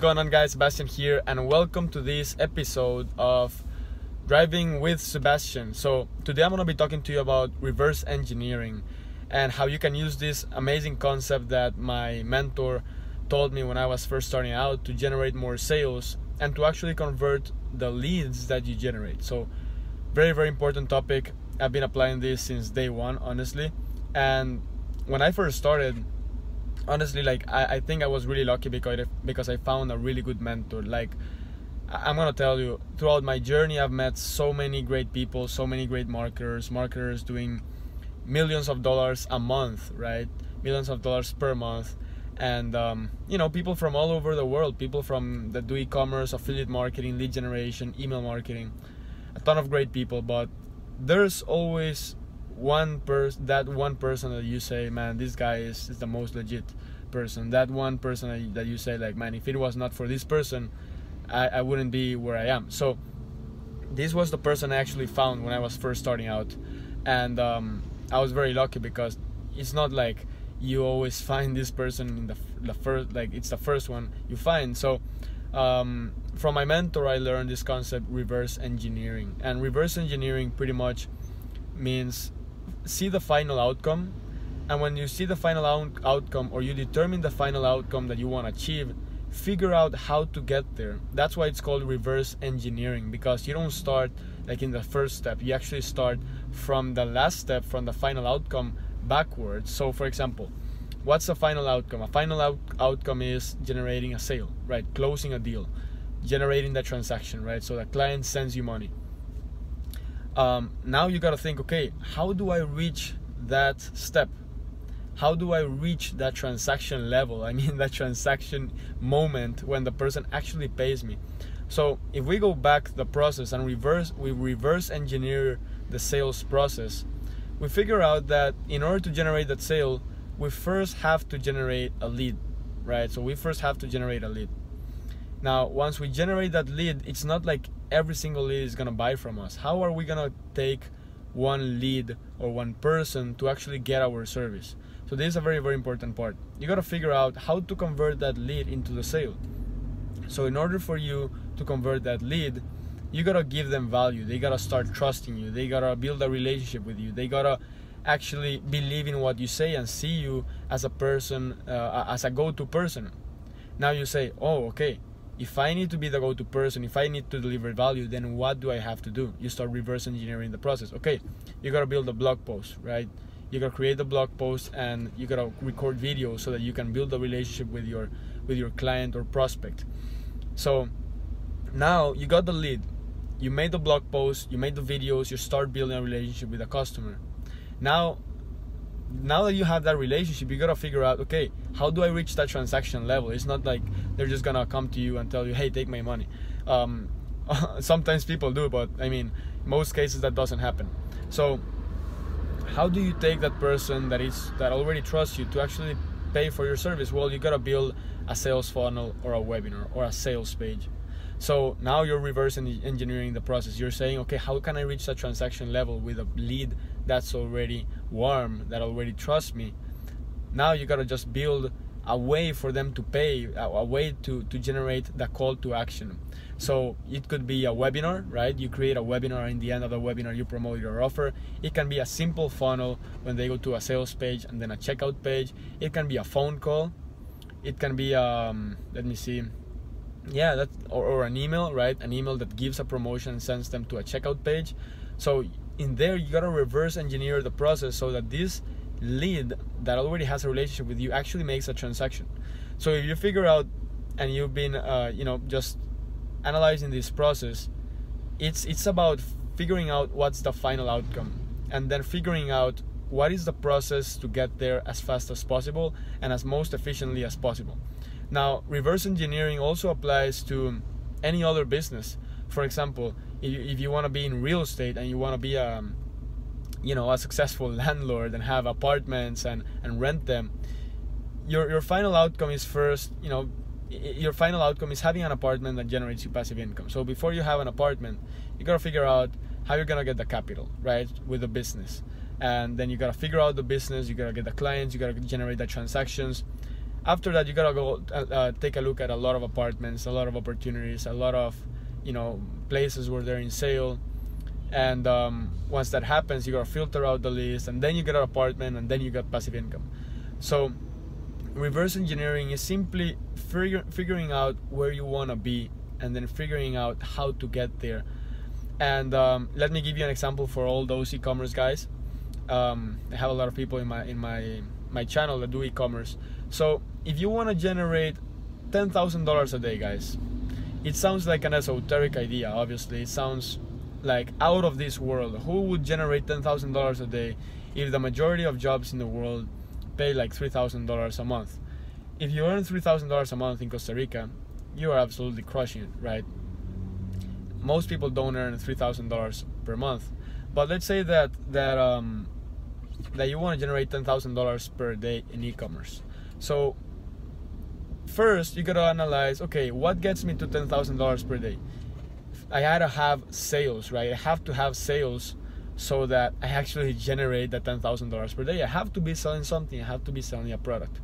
going on, guys? Sebastian here, and welcome to this episode of Driving with Sebastian. So today I'm going to be talking to you about reverse engineering and how you can use this amazing concept that my mentor told me when I was first starting out to generate more sales and to actually convert the leads that you generate. So very important topic. I've been applying this since day one, honestly. And when I first started, honestly, I think I was really lucky because I found a really good mentor. I'm gonna tell you, throughout my journey I've met so many great people, so many great marketers doing millions of dollars a month, right? Millions of dollars per month. And people from all over the world, people from that do e-commerce, affiliate marketing, lead generation, email marketing, a ton of great people. But there's always one person that you say, man, this guy is the most legit person. That one person that you say, like, man, if it was not for this person, I wouldn't be where I am. So this was the person I actually found when I was first starting out. And I was very lucky because it's not like you always find this person in the first, like it's the first one you find. So from my mentor I learned this concept, reverse engineering. And reverse engineering pretty much means see the final outcome, and when you see the final outcome, or you determine the final outcome that you want to achieve, figure out how to get there. That's why it's called reverse engineering, because you don't start like in the first step. You actually start from the last step, from the final outcome backwards. So for example, what's the final outcome? A final outcome is generating a sale, right? Closing a deal, generating the transaction, right? So the client sends you money. Now you got to think, okay, how do I reach that step? How do I reach that transaction level? I mean, that transaction moment when the person actually pays me. So if we go back the process and we reverse engineer the sales process, we figure out that in order to generate that sale, we first have to generate a lead, right? So we first have to generate a lead. Now, once we generate that lead, it's not like every single lead is gonna buy from us. How are we gonna take one lead or one person to actually get our service? So this is a very important part. You gotta figure out how to convert that lead into the sale. So in order for you to convert that lead, you gotta give them value. They gotta start trusting you. They gotta build a relationship with you. They gotta actually believe in what you say and see you as a person, as a go-to person. Now you say, oh, okay, if I need to be the go-to person, if I need to deliver value, then what do I have to do? You start reverse engineering the process. Okay, you gotta build a blog post, right? You gotta create the blog post, and you gotta record videos so that you can build a relationship with your client or prospect. So now you got the lead, you made the blog post, you made the videos, you start building a relationship with the customer. Now that you have that relationship, you gotta figure out, okay, how do I reach that transaction level? It's not like they're just gonna come to you and tell you, hey, take my money. Sometimes people do, but I mean, most cases that doesn't happen. So how do you take that person that already trusts you to actually pay for your service? Well, you gotta build a sales funnel or a webinar or a sales page. So now you're reverse engineering the process. You're saying, okay, how can I reach that transaction level with a lead that's already warm, that already trusts me? Now you gotta just build a way for them to pay, a way to generate the call to action. So it could be a webinar, right? You create a webinar, in the end of the webinar you promote your offer. It can be a simple funnel when they go to a sales page and then a checkout page. It can be a phone call. It can be let me see, yeah, or an email, right? An email that gives a promotion and sends them to a checkout page. So in there you gotta reverse engineer the process so that this lead that already has a relationship with you actually makes a transaction. So if you figure out, and you've been just analyzing this process, it's about figuring out what's the final outcome, and then figuring out what is the process to get there as fast as possible and as most efficiently as possible. Now, reverse engineering also applies to any other business. For example, if you want to be in real estate and you want to be a successful landlord and have apartments and rent them, your final outcome is your final outcome is having an apartment that generates you passive income. So before you have an apartment, you gotta figure out how you're gonna get the capital, right, with the business. And then you gotta figure out the business, you gotta get the clients, you gotta generate the transactions. After that, you gotta go take a look at a lot of apartments, a lot of opportunities, a lot of, you know, places where they're in sale. And once that happens, you gotta filter out the list, and then you get an apartment, and then you got passive income. So reverse engineering is simply figuring out where you want to be, and then figuring out how to get there. And let me give you an example for all those e-commerce guys. I have a lot of people in my channel that do e-commerce. So if you want to generate $10,000 a day, guys, it sounds like an esoteric idea. Obviously, it sounds like out of this world. Who would generate $10,000 a day if the majority of jobs in the world pay like $3,000 a month? If you earn $3,000 a month in Costa Rica, you are absolutely crushing it, right? Most people don't earn $3,000 per month, but let's say that you want to generate $10,000 per day in e-commerce. So first you gotta analyze, okay, what gets me to $10,000 per day? I gotta have sales, right? I have to have sales so that I actually generate that $10,000 per day. I have to be selling something. I have to be selling a product.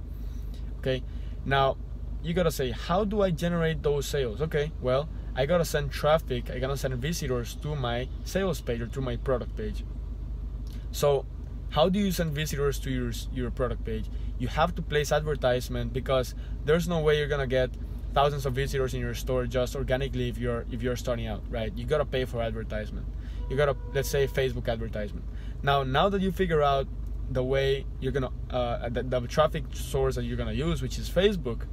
Okay, now you gotta say, how do I generate those sales? Okay, well, I gotta send traffic. I gotta send visitors to my sales page or to my product page. So how do you send visitors to your product page? You have to place advertisement, because there's no way you're gonna get thousands of visitors in your store just organically if you're starting out, right? You gotta pay for advertisement. You gotta, let's say, Facebook advertisement. Now that you figure out the way you're gonna the traffic source that you're gonna use, which is Facebook,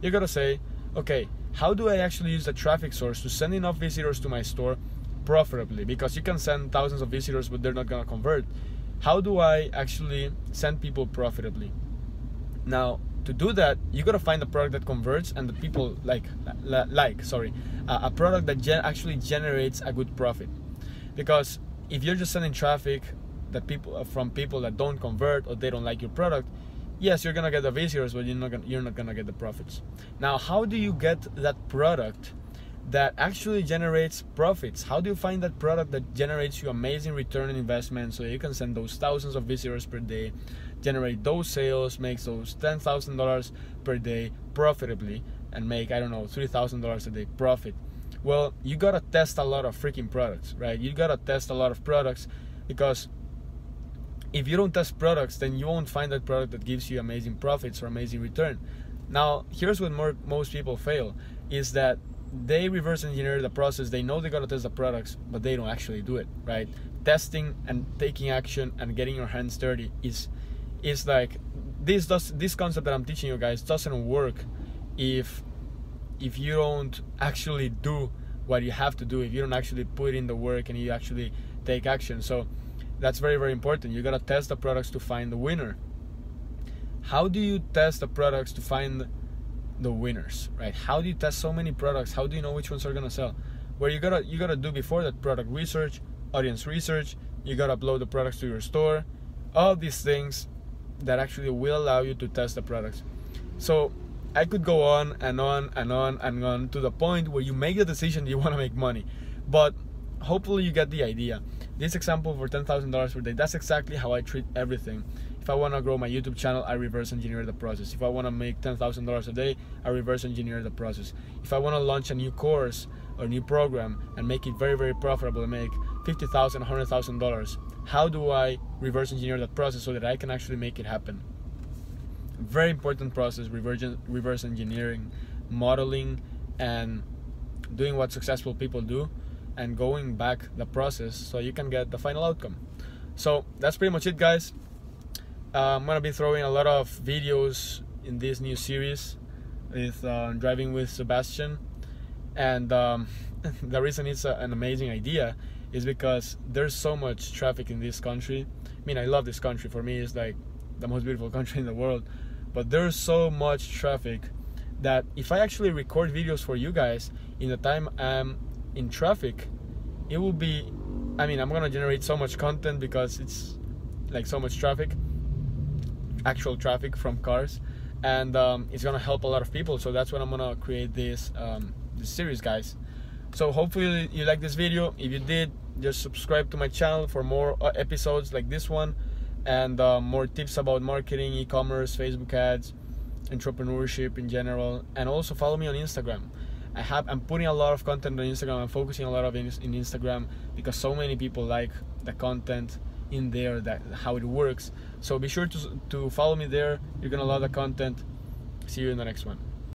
you gotta say, okay, how do I actually use the traffic source to send enough visitors to my store profitably? Because you can send thousands of visitors, but they're not gonna convert. How do I actually send people profitably? Now, to do that, you gotta find a product that converts and that people a product that actually generates a good profit. Because if you're just sending traffic from people that don't convert, or they don't like your product, yes, you're gonna get the visitors, but you're not gonna get the profits. Now, how do you get that product that actually generates profits? How do you find that product that generates you amazing return on investment, so you can send those thousands of visitors per day, generate those sales, makes those $10,000 per day profitably, and make, I don't know, $3,000 a day profit? Well, you gotta test a lot of freaking products, right? You gotta test a lot of products, because if you don't test products, then you won't find that product that gives you amazing profits or amazing return. Now, here's what most people fail, is that they reverse engineer the process. They know they gotta test the products, but they don't actually do it, right? Testing and taking action and getting your hands dirty is like this concept that I'm teaching you guys doesn't work if you don't actually do what you have to do, if you don't actually put in the work and you actually take action. So that's very, very important. You gotta test the products to find the winner. How do you test the products to find the winners, right? How do you test so many products? How do you know which ones are gonna sell? Well, you gotta do before that product research, audience research. You gotta upload the products to your store. All these things that actually will allow you to test the products. So I could go on and on and on and on to the point where you make the decision you want to make money, but hopefully you get the idea. This example for $10,000 per day, that's exactly how I treat everything. If I want to grow my YouTube channel, I reverse engineer the process. If I want to make $10,000 a day, I reverse engineer the process. If I want to launch a new course or new program and make it very, very profitable and make $50,000, $100,000, how do I reverse engineer that process so that I can actually make it happen? Very important process, reverse engineering, modeling, and doing what successful people do, and going back the process so you can get the final outcome. So that's pretty much it, guys. I'm gonna be throwing a lot of videos in this new series with driving with Sebastian, and the reason it's an amazing idea is because there's so much traffic in this country. I mean, I love this country. For me, it's like the most beautiful country in the world, but there's so much traffic that if I actually record videos for you guys in the time I'm in traffic, it will be, I mean, I'm gonna generate so much content because it's like so much traffic, actual traffic from cars, and it's gonna help a lot of people. So that's when I'm gonna create this series, guys. So hopefully you like this video. If you did, just subscribe to my channel for more episodes like this one, and more tips about marketing, e-commerce, Facebook ads, entrepreneurship in general, and also follow me on Instagram. I'm putting a lot of content on Instagram. I'm focusing a lot of in Instagram because so many people like the content in there, that how it works. So be sure to follow me there. You're gonna love the content. See you in the next one.